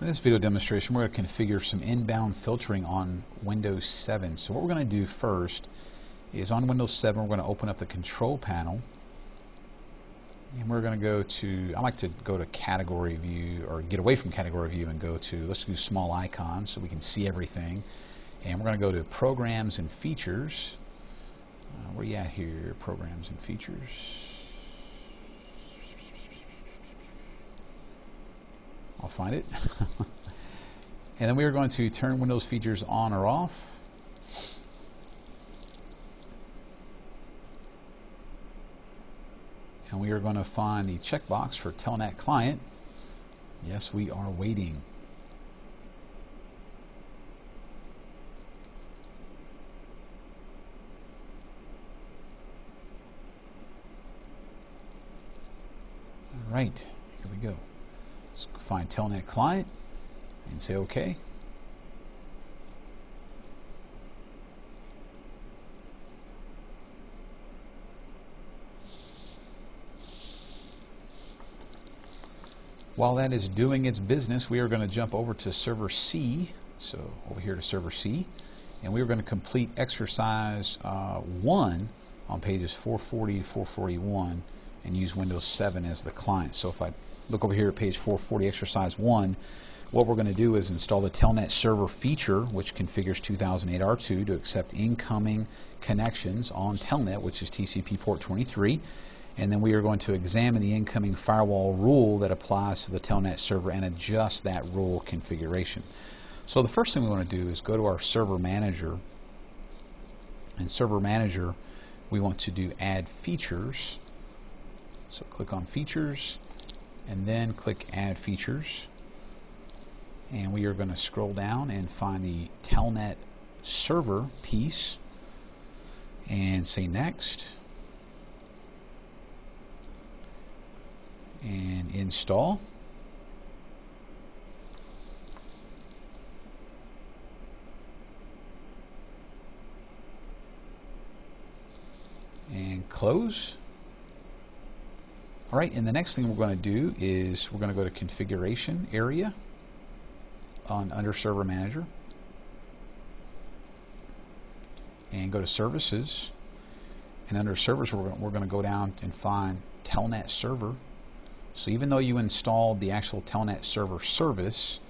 In this video demonstration, we're going to configure some inbound filtering on Windows 7. So what we're going to do first is on Windows 7, we're going to open up the control panel. And we're going to go to, I like to go to category view, or get away from category view and go to, let's do small icons so we can see everything. And we're going to go to programs and features. Where are you at here? Programs and features. I'll find it. And then we are going to turn Windows features on or off. And we are going to find the checkbox for Telnet client. Yes, we are waiting. All right, here we go. Let's find Telnet client and say OK. While that is doing its business, we are going to jump over to server C. So over here to server C, and we are going to complete exercise 1 on pages 440 to 441 and use Windows 7 as the client. So if I look over here at page 440, exercise 1, what we're going to do is install the Telnet server feature, which configures 2008 R2 to accept incoming connections on Telnet, which is TCP port 23. And then we are going to examine the incoming firewall rule that applies to the Telnet server and adjust that rule configuration. So the first thing we want to do is go to our server manager. In server manager, we want to do add features. So click on features and then click add features. And we are going to scroll down and find the Telnet server piece and say next. And install. And close. All right, and the next thing we're going to do is we're going to go to configuration area under server manager and go to services, and under servers we're going to go down and find Telnet server. So even though you installed the actual Telnet server service,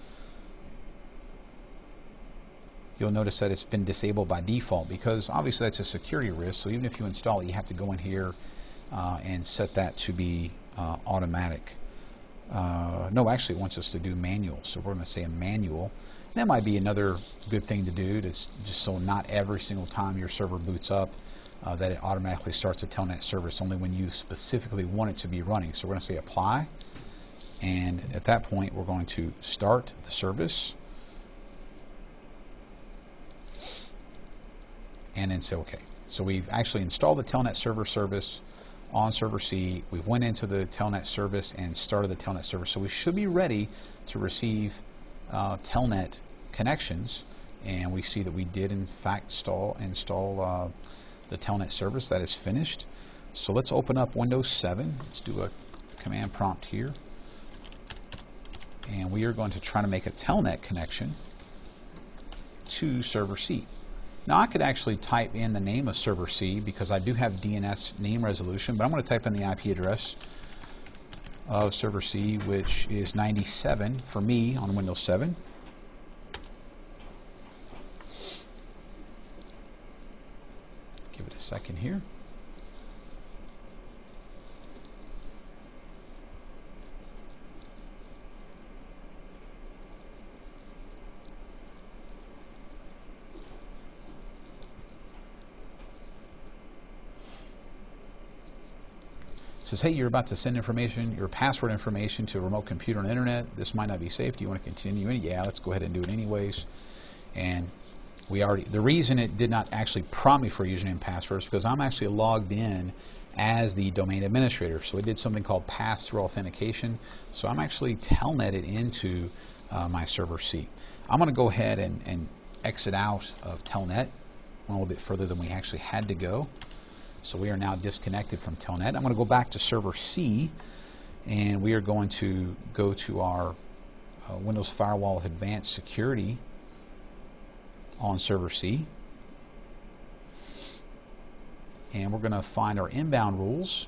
you'll notice that it's been disabled by default because obviously that's a security risk. So even if you install it, you have to go in here and set that to be automatic. No, actually it wants us to do manual, so we're going to say a manual. That might be another good thing to do, just so not every single time your server boots up that it automatically starts a Telnet service, only when you specifically want it to be running. So we're going to say apply, and at that point we're going to start the service and then say OK. So we've actually installed the Telnet server service on server C. We went into the Telnet service and started the Telnet service. So we should be ready to receive Telnet connections, and we see that we did in fact install the Telnet service. That is finished. So let's open up Windows 7. Let's do a command prompt here, and we are going to try to make a Telnet connection to server C. Now I could actually type in the name of server C because I do have DNS name resolution, but I'm going to type in the IP address of server C, which is 97 for me on Windows 7. Give it a second here. It says, hey, you're about to send information, your password information to a remote computer on the internet. This might not be safe. Do you want to continue? Yeah, let's go ahead and do it anyways. And we already, the reason it did not actually prompt me for username and password is because I'm actually logged in as the domain administrator. So it did something called pass-through authentication. So I'm actually telnetted into my server C. I'm going to go ahead and exit out of Telnet a little bit further than we actually had to go. So we are now disconnected from Telnet. I'm going to go back to server C, and we are going to go to our Windows Firewall with Advanced Security on server C. And we're going to find our inbound rules.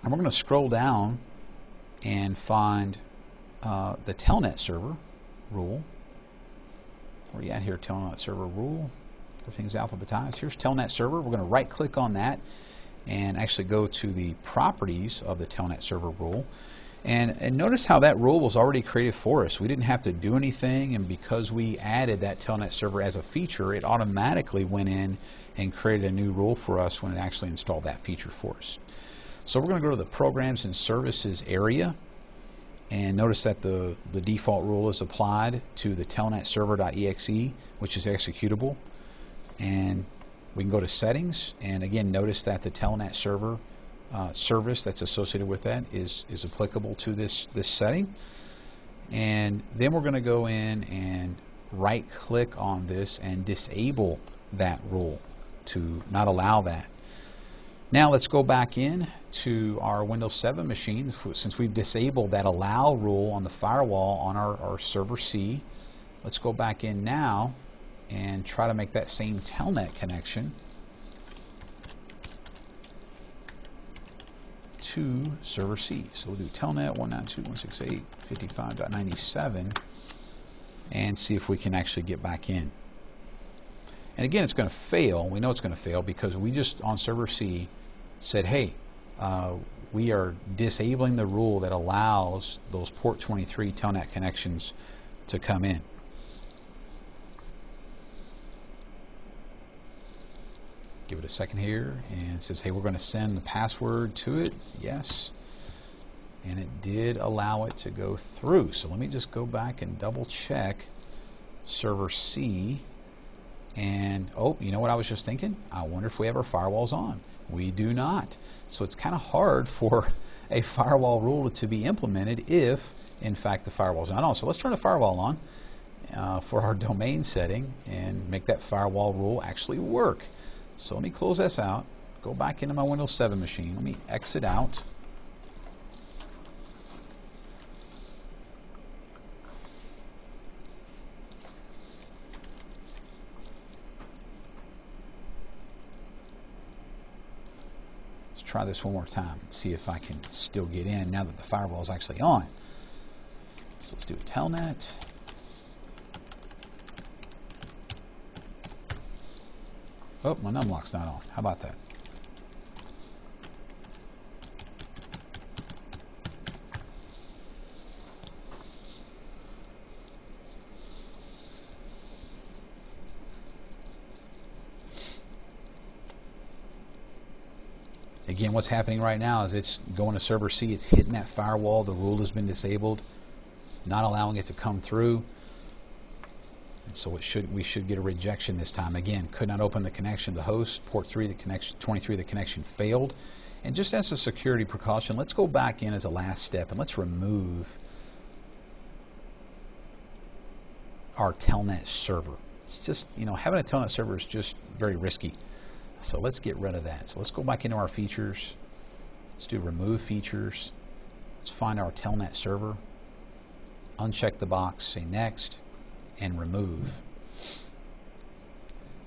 And we're going to scroll down and find the Telnet server rule. Where are you at here, Telnet server rule? Everything's alphabetized. Here's Telnet server. We're going to right click on that and actually go to the properties of the Telnet server rule. And notice how that rule was already created for us. We didn't have to do anything, and because we added that Telnet server as a feature, it automatically went in and created a new rule for us when it actually installed that feature for us. So we're going to go to the Programs and Services area, and notice that the default rule is applied to the telnet server.exe, which is executable. And we can go to Settings, and again notice that the Telnet server service that's associated with that is applicable to this setting. And then we're going to go in and right click on this and disable that rule to not allow that. Now let's go back in to our Windows 7 machine. Since we've disabled that allow rule on the firewall on our server C, let's go back in now and try to make that same Telnet connection to server C. So we'll do Telnet 192.168.55.97 and see if we can actually get back in. And again, it's going to fail. We know it's going to fail because we just on server C said, hey, we are disabling the rule that allows those port 23 Telnet connections to come in. Give it a second here, and it says, hey, we're going to send the password to it. Yes. And it did allow it to go through. So let me just go back and double check server C. And oh, you know what I was just thinking? I wonder if we have our firewalls on. We do not. So it's kind of hard for a firewall rule to be implemented if, in fact, the firewall's not on. So let's turn the firewall on for our domain setting and make that firewall rule actually work. So let me close this out, go back into my Windows 7 machine. Let me exit out. Try this one more time and see if I can still get in now that the firewall is actually on. So let's do a Telnet. Oh, my numlock's not on. How about that? Again, what's happening right now is it's going to server C, it's hitting that firewall, the rule has been disabled, not allowing it to come through. And so we should get a rejection this time. Again, could not open the connection. The host, port 3, the connection, 23, the connection failed. And just as a security precaution, let's go back in as a last step and let's remove our Telnet server. It's just, you know, having a Telnet server is just very risky. So let's get rid of that. So let's go back into our features. Let's do remove features. Let's find our Telnet server. Uncheck the box, say next, and remove.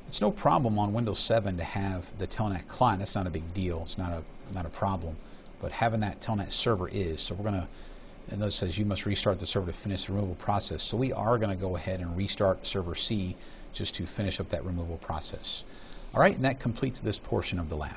It's no problem on Windows 7 to have the Telnet client. That's not a big deal. It's not a problem. But having that Telnet server is. So we're going to, and it says you must restart the server to finish the removal process. So we are going to go ahead and restart server C just to finish up that removal process. All right, and that completes this portion of the lab.